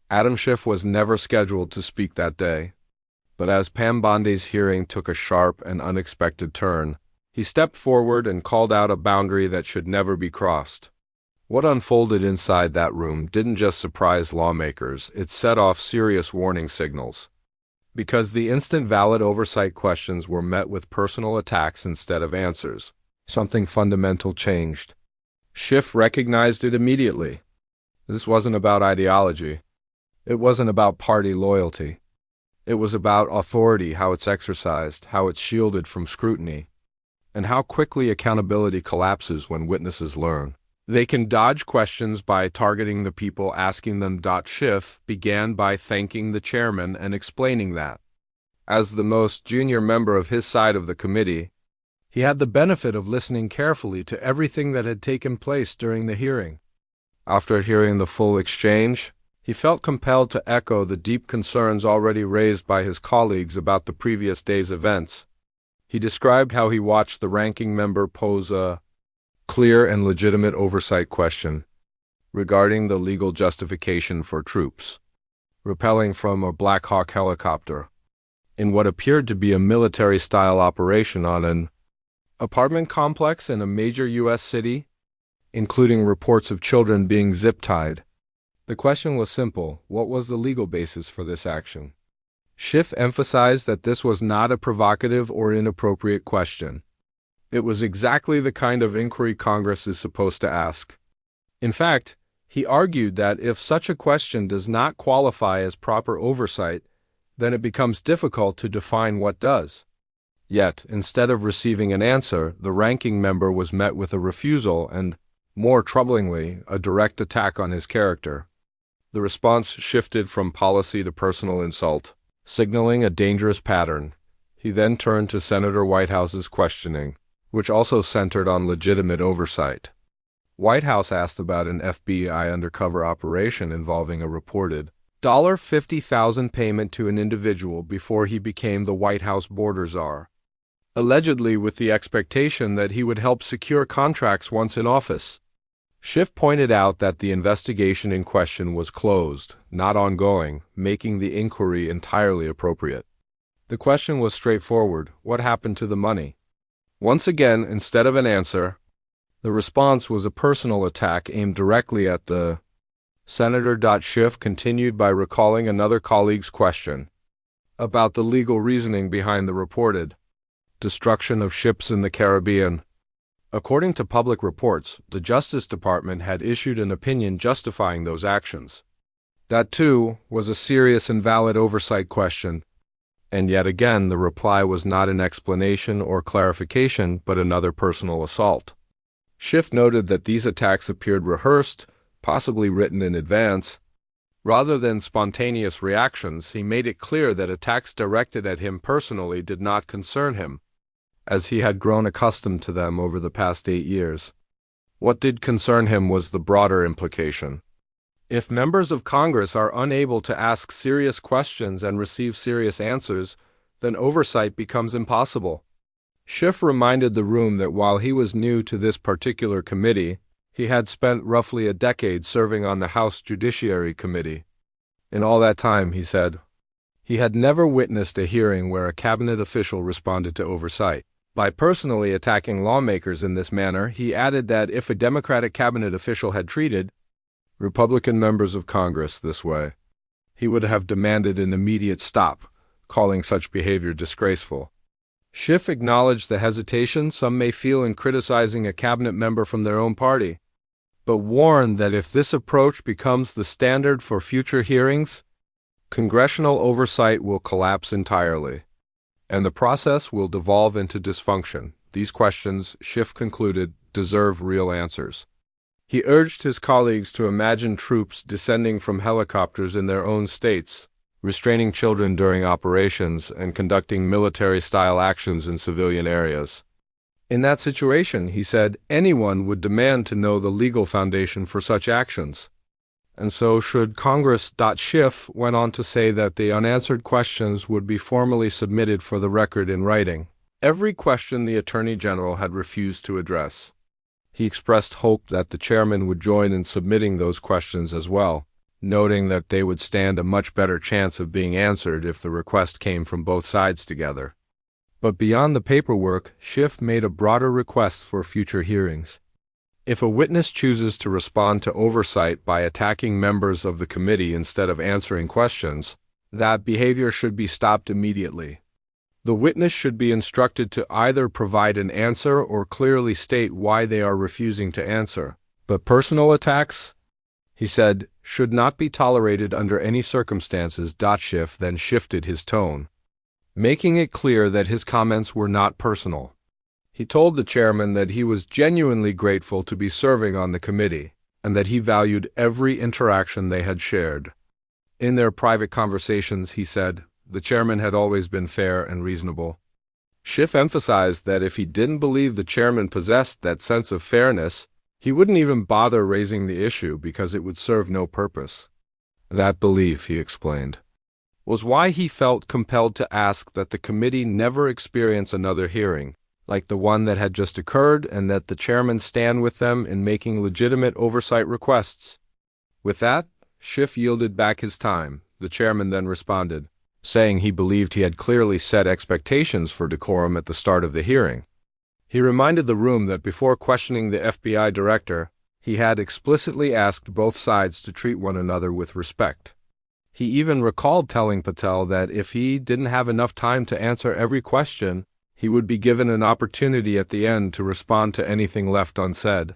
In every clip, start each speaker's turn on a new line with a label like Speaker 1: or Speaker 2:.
Speaker 1: Adam Schiff was never scheduled to speak that day, but as Pam Bondi's hearing took a sharp and unexpected turn, he stepped forward and called out a boundary that should never be crossed. What unfolded inside that room didn't just surprise lawmakers, it set off serious warning signals. Because the instant valid oversight questions were met with personal attacks instead of answers, something fundamental changed. Schiff recognized it immediately. This wasn't about ideology. It wasn't about party loyalty. It was about authority, how it's exercised, how it's shielded from scrutiny, and how quickly accountability collapses when witnesses learn they can dodge questions by targeting the people asking them. Schiff began by thanking the chairman and explaining that, as the most junior member of his side of the committee, he had the benefit of listening carefully to everything that had taken place during the hearing. After hearing the full exchange, he felt compelled to echo the deep concerns already raised by his colleagues about the previous day's events. He described how he watched the ranking member pose a clear and legitimate oversight question regarding the legal justification for troops rappelling from a Black Hawk helicopter in what appeared to be a military-style operation on an apartment complex in a major U.S. city, including reports of children being zip-tied. The question was simple: what was the legal basis for this action? Schiff emphasized that this was not a provocative or inappropriate question. It was exactly the kind of inquiry Congress is supposed to ask. In fact, he argued that if such a question does not qualify as proper oversight, then it becomes difficult to define what does. Yet, instead of receiving an answer, the ranking member was met with a refusal and, more troublingly, a direct attack on his character. The response shifted from policy to personal insult, signaling a dangerous pattern. He then turned to Senator Whitehouse's questioning, which also centered on legitimate oversight. Whitehouse asked about an FBI undercover operation involving a reported $50,000 payment to an individual before he became the White House border czar, allegedly with the expectation that he would help secure contracts once in office. Schiff pointed out that the investigation in question was closed, not ongoing, making the inquiry entirely appropriate. The question was straightforward: what happened to the money? Once again, instead of an answer, the response was a personal attack aimed directly at the Senator. Schiff continued by recalling another colleague's question about the legal reasoning behind the reported destruction of ships in the Caribbean. According to public reports, the Justice Department had issued an opinion justifying those actions. That, too, was a serious and valid oversight question. And yet again, the reply was not an explanation or clarification, but another personal assault. Schiff noted that these attacks appeared rehearsed, possibly written in advance. Rather than spontaneous reactions, he made it clear that attacks directed at him personally did not concern him, as he had grown accustomed to them over the past 8 years. What did concern him was the broader implication. If members of Congress are unable to ask serious questions and receive serious answers, then oversight becomes impossible. Schiff reminded the room that while he was new to this particular committee, he had spent roughly a decade serving on the House Judiciary Committee. In all that time, he said, he had never witnessed a hearing where a cabinet official responded to oversight. By personally attacking lawmakers in this manner, he added that if a Democratic cabinet official had treated Republican members of Congress this way, he would have demanded an immediate stop, calling such behavior disgraceful. Schiff acknowledged the hesitation some may feel in criticizing a cabinet member from their own party, but warned that if this approach becomes the standard for future hearings, congressional oversight will collapse entirely, and the process will devolve into dysfunction. These questions, Schiff concluded, deserve real answers. He urged his colleagues to imagine troops descending from helicopters in their own states, restraining children during operations, and conducting military-style actions in civilian areas. In that situation, he said, anyone would demand to know the legal foundation for such actions. And so should Congress. Schiff went on to say that the unanswered questions would be formally submitted for the record in writing. Every question the Attorney General had refused to address. He expressed hope that the chairman would join in submitting those questions as well. noting that they would stand a much better chance of being answered if the request came from both sides together. But beyond the paperwork, Schiff made a broader request for future hearings. If a witness chooses to respond to oversight by attacking members of the committee instead of answering questions, that behavior should be stopped immediately. The witness should be instructed to either provide an answer or clearly state why they are refusing to answer. But personal attacks, he said, should not be tolerated under any circumstances. Schiff then shifted his tone, making it clear that his comments were not personal. He told the chairman that he was genuinely grateful to be serving on the committee, and that he valued every interaction they had shared. In their private conversations, he said, the chairman had always been fair and reasonable. Schiff emphasized that if he didn't believe the chairman possessed that sense of fairness, he wouldn't even bother raising the issue because it would serve no purpose. That belief, he explained, was why he felt compelled to ask that the committee never experience another hearing, like the one that had just occurred, and that the chairman stand with them in making legitimate oversight requests. With that, Schiff yielded back his time. The chairman then responded, saying he believed he had clearly set expectations for decorum at the start of the hearing. He reminded the room that before questioning the FBI director, he had explicitly asked both sides to treat one another with respect. He even recalled telling Patel that if he didn't have enough time to answer every question, he would be given an opportunity at the end to respond to anything left unsaid.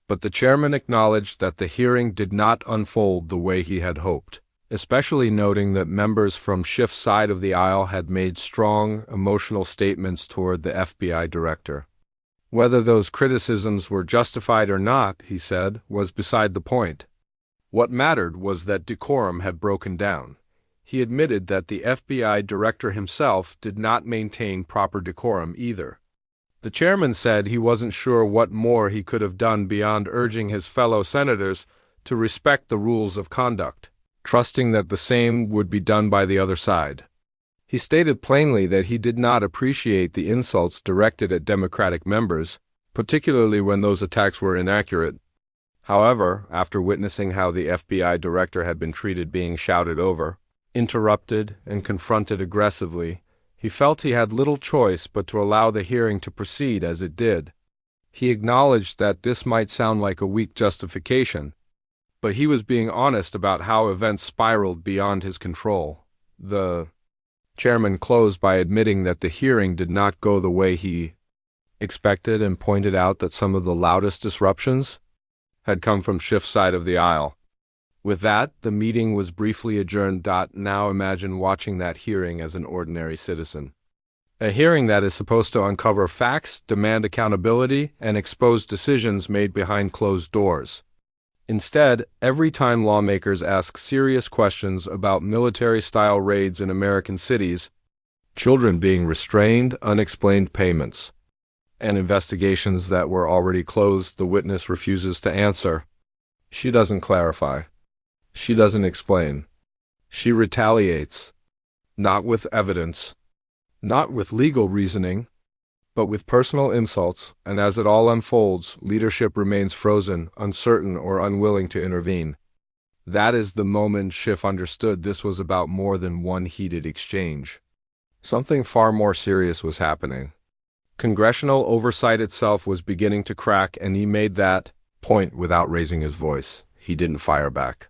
Speaker 1: But the chairman acknowledged that the hearing did not unfold the way he had hoped, especially noting that members from Schiff's side of the aisle had made strong, emotional statements toward the FBI director. Whether those criticisms were justified or not, he said, was beside the point. What mattered was that decorum had broken down. He admitted that the FBI director himself did not maintain proper decorum either. The chairman said he wasn't sure what more he could have done beyond urging his fellow senators to respect the rules of conduct, trusting that the same would be done by the other side. He stated plainly that he did not appreciate the insults directed at Democratic members, particularly when those attacks were inaccurate. However, after witnessing how the FBI director had been treated, being shouted over, interrupted, and confronted aggressively, he felt he had little choice but to allow the hearing to proceed as it did. He acknowledged that this might sound like a weak justification, but he was being honest about how events spiraled beyond his control. The chairman closed by admitting that the hearing did not go the way he expected and pointed out that some of the loudest disruptions had come from Schiff's side of the aisle. With that, the meeting was briefly adjourned. Now imagine watching that hearing as an ordinary citizen. A hearing that is supposed to uncover facts, demand accountability, and expose decisions made behind closed doors. Instead, every time lawmakers ask serious questions about military-style raids in American cities, children being restrained, unexplained payments, and investigations that were already closed, the witness refuses to answer. She doesn't clarify. She doesn't explain. She retaliates, not with evidence, not with legal reasoning, but with personal insults, and as it all unfolds, leadership remains frozen, uncertain, or unwilling to intervene. That is the moment Schiff understood this was about more than one heated exchange. Something far more serious was happening. Congressional oversight itself was beginning to crack, and he made that point without raising his voice. He didn't fire back.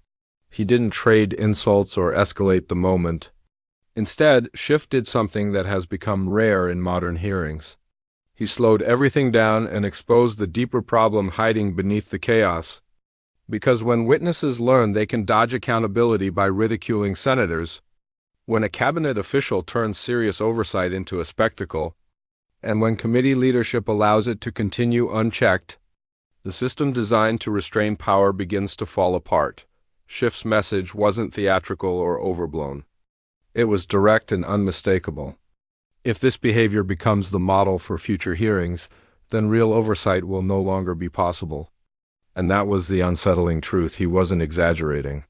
Speaker 1: He didn't trade insults or escalate the moment. Instead, Schiff did something that has become rare in modern hearings. He slowed everything down and exposed the deeper problem hiding beneath the chaos. Because when witnesses learn they can dodge accountability by ridiculing senators, when a cabinet official turns serious oversight into a spectacle, and when committee leadership allows it to continue unchecked, the system designed to restrain power begins to fall apart. Schiff's message wasn't theatrical or overblown. It was direct and unmistakable. If this behavior becomes the model for future hearings, then real oversight will no longer be possible. And that was the unsettling truth. He wasn't exaggerating.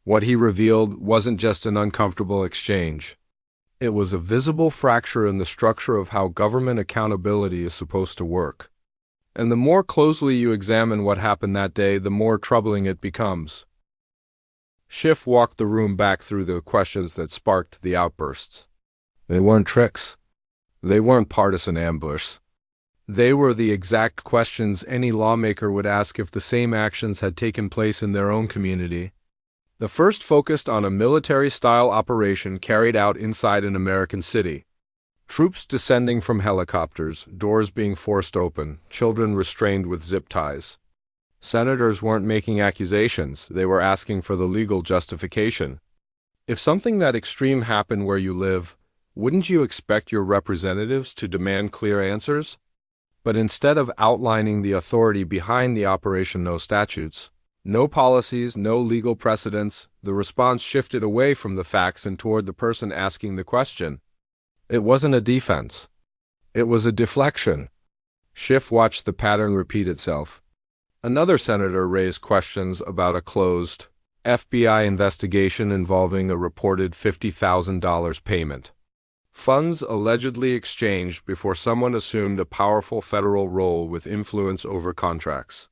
Speaker 1: What he revealed wasn't just an uncomfortable exchange. It was a visible fracture in the structure of how government accountability is supposed to work. And the more closely you examine what happened that day, the more troubling it becomes. Schiff walked the room back through the questions that sparked the outbursts. They weren't tricks. They weren't partisan ambush. They were the exact questions any lawmaker would ask if the same actions had taken place in their own community. The first focused on a military-style operation carried out inside an American city. Troops descending from helicopters, doors being forced open, children restrained with zip ties. Senators weren't making accusations, they were asking for the legal justification. If something that extreme happened where you live, wouldn't you expect your representatives to demand clear answers? But instead of outlining the authority behind the operation, no statutes, no policies, no legal precedents, the response shifted away from the facts and toward the person asking the question. It wasn't a defense. It was a deflection. Schiff watched the pattern repeat itself. Another senator raised questions about a closed FBI investigation involving a reported $50,000 payment. Funds allegedly exchanged before someone assumed a powerful federal role with influence over contracts.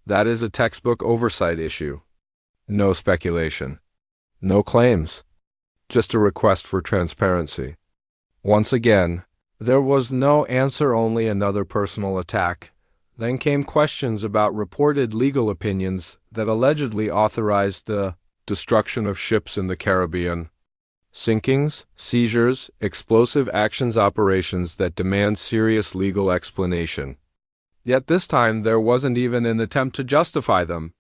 Speaker 1: That is a textbook oversight issue. No speculation. No claims. Just a request for transparency. Once again, there was no answer, only another personal attack. Then came questions about reported legal opinions that allegedly authorized the destruction of ships in the Caribbean. Sinkings, seizures, explosive actions operations that demand serious legal explanation. Yet this time there wasn't even an attempt to justify them.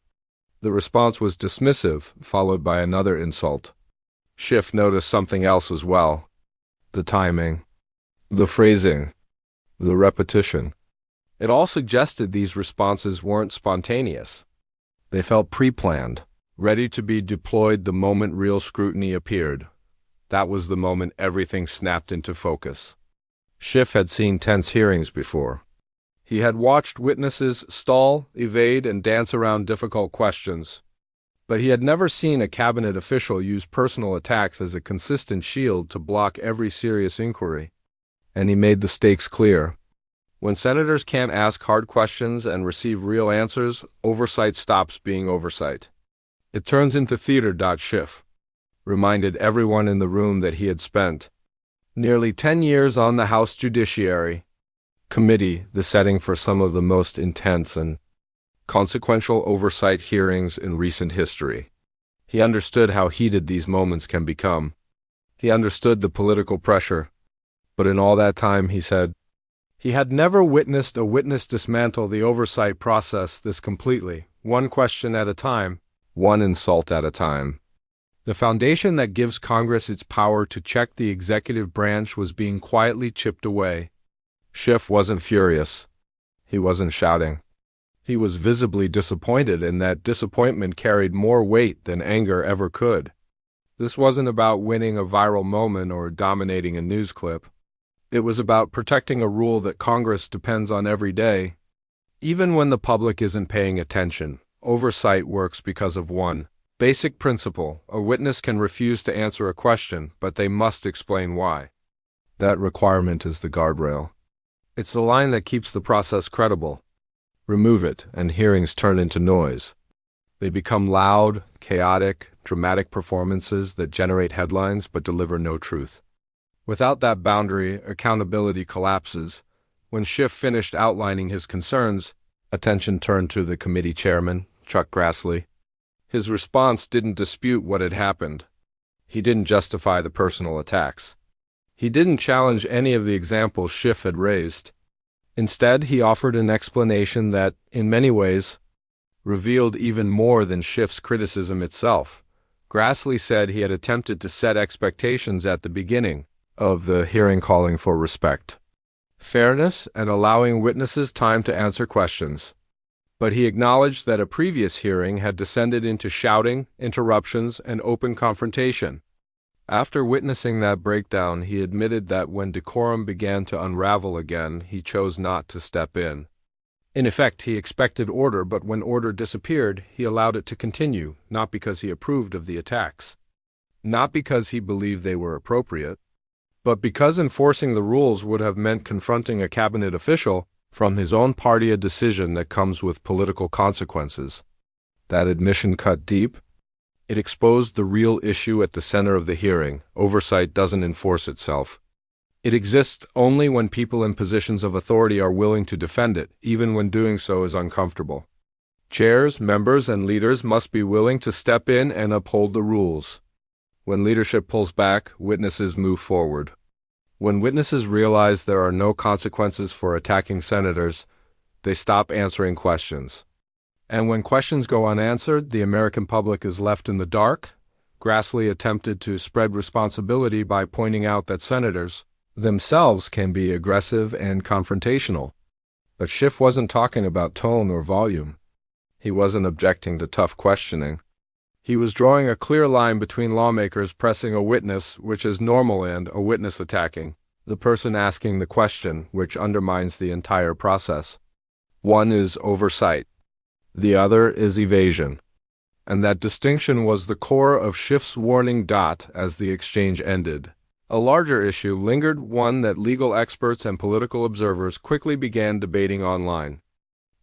Speaker 1: The response was dismissive, followed by another insult. Schiff noticed something else as well. The timing, the phrasing, the repetition. It all suggested these responses weren't spontaneous. They felt pre-planned, ready to be deployed the moment real scrutiny appeared. That was the moment everything snapped into focus. Schiff had seen tense hearings before. He had watched witnesses stall, evade, and dance around difficult questions. But he had never seen a cabinet official use personal attacks as a consistent shield to block every serious inquiry. And he made the stakes clear. When senators can't ask hard questions and receive real answers, oversight stops being oversight. It turns into theater. Schiff reminded everyone in the room that he had spent nearly 10 years on the House Judiciary Committee, the setting for some of the most intense and consequential oversight hearings in recent history. He understood how heated these moments can become. He understood the political pressure. But in all that time, he said, he had never witnessed a witness dismantle the oversight process this completely, one question at a time, one insult at a time. The foundation that gives Congress its power to check the executive branch was being quietly chipped away. Schiff wasn't furious. He wasn't shouting. He was visibly disappointed, and that disappointment carried more weight than anger ever could. This wasn't about winning a viral moment or dominating a news clip. It was about protecting a rule that Congress depends on every day. Even when the public isn't paying attention, oversight works because of one basic principle: a witness can refuse to answer a question, but they must explain why. That requirement is the guardrail. It's the line that keeps the process credible. Remove it, and hearings turn into noise. They become loud, chaotic, dramatic performances that generate headlines but deliver no truth. Without that boundary, accountability collapses. When Schiff finished outlining his concerns, attention turned to the committee chairman, Chuck Grassley. His response didn't dispute what had happened. He didn't justify the personal attacks. He didn't challenge any of the examples Schiff had raised. Instead, he offered an explanation that, in many ways, revealed even more than Schiff's criticism itself. Grassley said he had attempted to set expectations at the beginning of the hearing, calling for respect, fairness, and allowing witnesses time to answer questions. But he acknowledged that a previous hearing had descended into shouting, interruptions, and open confrontation. After witnessing that breakdown, he admitted that when decorum began to unravel again, he chose not to step in. In effect, he expected order, but when order disappeared, he allowed it to continue, not because he approved of the attacks, not because he believed they were appropriate, but because enforcing the rules would have meant confronting a cabinet official from his own party, a decision that comes with political consequences. That admission cut deep. It exposed the real issue at the center of the hearing. Oversight doesn't enforce itself. It exists only when people in positions of authority are willing to defend it, even when doing so is uncomfortable. Chairs, members, and leaders must be willing to step in and uphold the rules. When leadership pulls back, witnesses move forward. When witnesses realize there are no consequences for attacking senators, they stop answering questions. And when questions go unanswered, the American public is left in the dark. Grassley attempted to spread responsibility by pointing out that senators themselves can be aggressive and confrontational. But Schiff wasn't talking about tone or volume. He wasn't objecting to tough questioning. He was drawing a clear line between lawmakers pressing a witness, which is normal, and a witness attacking the person asking the question, which undermines the entire process. One is oversight. The other is evasion. And that distinction was the core of Schiff's warning. As the exchange ended, a larger issue lingered, one that legal experts and political observers quickly began debating online.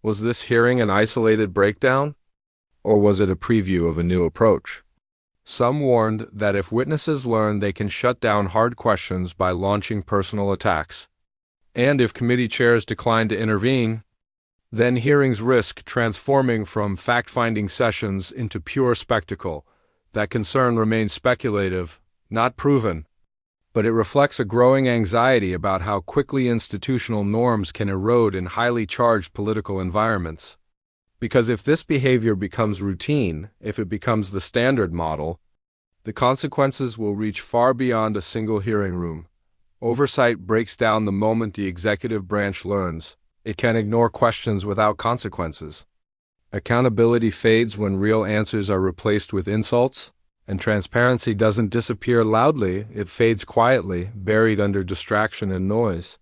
Speaker 1: Was this hearing an isolated breakdown, or was it a preview of a new approach? Some warned that if witnesses learn they can shut down hard questions by launching personal attacks, and if committee chairs decline to intervene, then hearings risk transforming from fact-finding sessions into pure spectacle. That concern remains speculative, not proven, but it reflects a growing anxiety about how quickly institutional norms can erode in highly charged political environments. Because if this behavior becomes routine, if it becomes the standard model, the consequences will reach far beyond a single hearing room. Oversight breaks down the moment the executive branch learns it can ignore questions without consequences. Accountability fades when real answers are replaced with insults. And transparency doesn't disappear loudly, it fades quietly, buried under distraction and noise.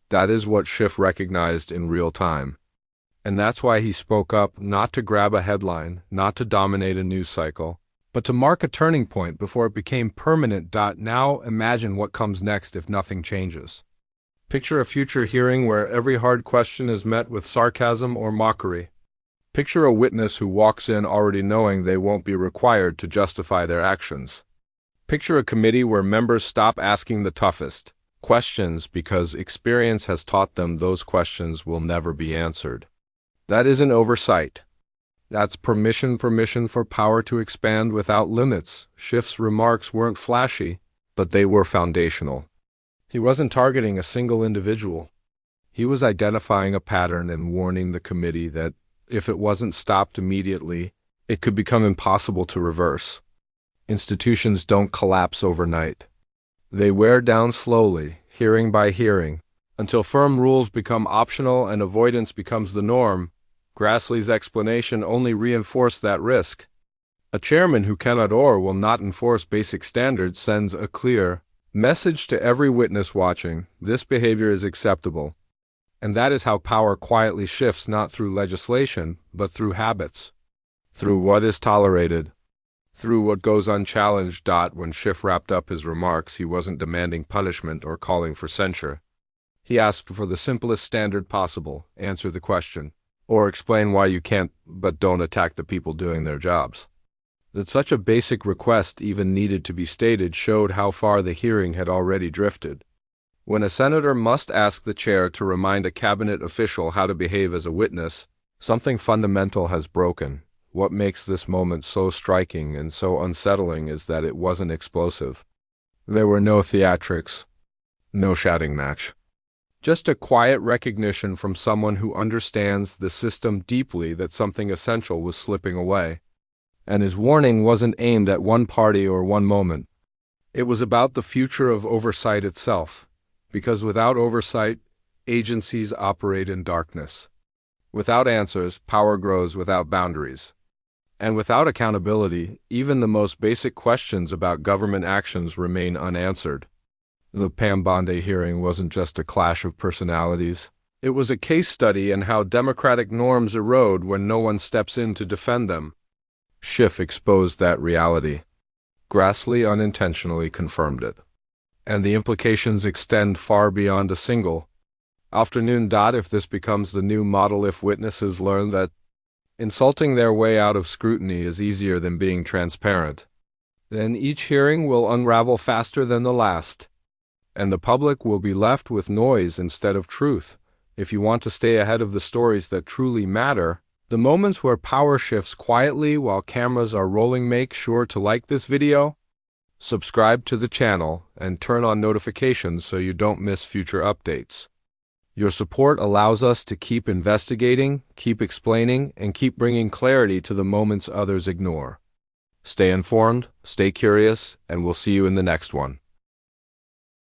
Speaker 1: That is what Schiff recognized in real time. And that's why he spoke up, not to grab a headline, not to dominate a news cycle, but to mark a turning point before it became permanent. Now imagine what comes next if nothing changes. Picture a future hearing where every hard question is met with sarcasm or mockery. Picture a witness who walks in already knowing they won't be required to justify their actions. Picture a committee where members stop asking the toughest questions because experience has taught them those questions will never be answered. That isn't oversight. That's permission for power to expand without limits. Schiff's remarks weren't flashy, but they were foundational. He wasn't targeting a single individual. He was identifying a pattern and warning the committee that if it wasn't stopped immediately, it could become impossible to reverse. Institutions don't collapse overnight. They wear down slowly, hearing by hearing, until firm rules become optional and avoidance becomes the norm. Grassley's explanation only reinforced that risk. A chairman who cannot or will not enforce basic standards sends a clear message to every witness watching: this behavior is acceptable. And that is how power quietly shifts, not through legislation, but through habits. Through what is tolerated. Through what goes unchallenged. When Schiff wrapped up his remarks, he wasn't demanding punishment or calling for censure. He asked for the simplest standard possible: answer the question, or explain why you can't, but don't attack the people doing their jobs. That such a basic request even needed to be stated showed how far the hearing had already drifted. When a senator must ask the chair to remind a cabinet official how to behave as a witness, something fundamental has broken. What makes this moment so striking and so unsettling is that it wasn't explosive. There were no theatrics, no shouting match. Just a quiet recognition from someone who understands the system deeply that something essential was slipping away. And his warning wasn't aimed at one party or one moment. It was about the future of oversight itself. Because without oversight, agencies operate in darkness. Without answers, power grows without boundaries. And without accountability, even the most basic questions about government actions remain unanswered. The Pam Bondi hearing wasn't just a clash of personalities. It was a case study in how democratic norms erode when no one steps in to defend them. Schiff exposed that reality. Grassley unintentionally confirmed it. And the implications extend far beyond a single afternoon. If this becomes the new model, if witnesses learn that Insulting their way out of scrutiny is easier than being transparent. Then each hearing will unravel faster than the last, and the public will be left with noise instead of truth. If you want to stay ahead of the stories that truly matter, the moments where power shifts quietly while cameras are rolling, make sure to like this video, subscribe to the channel, and turn on notifications so you don't miss future updates. Your support allows us to keep investigating, keep explaining, and keep bringing clarity to the moments others ignore. Stay informed, stay curious, and we'll see you in the next one.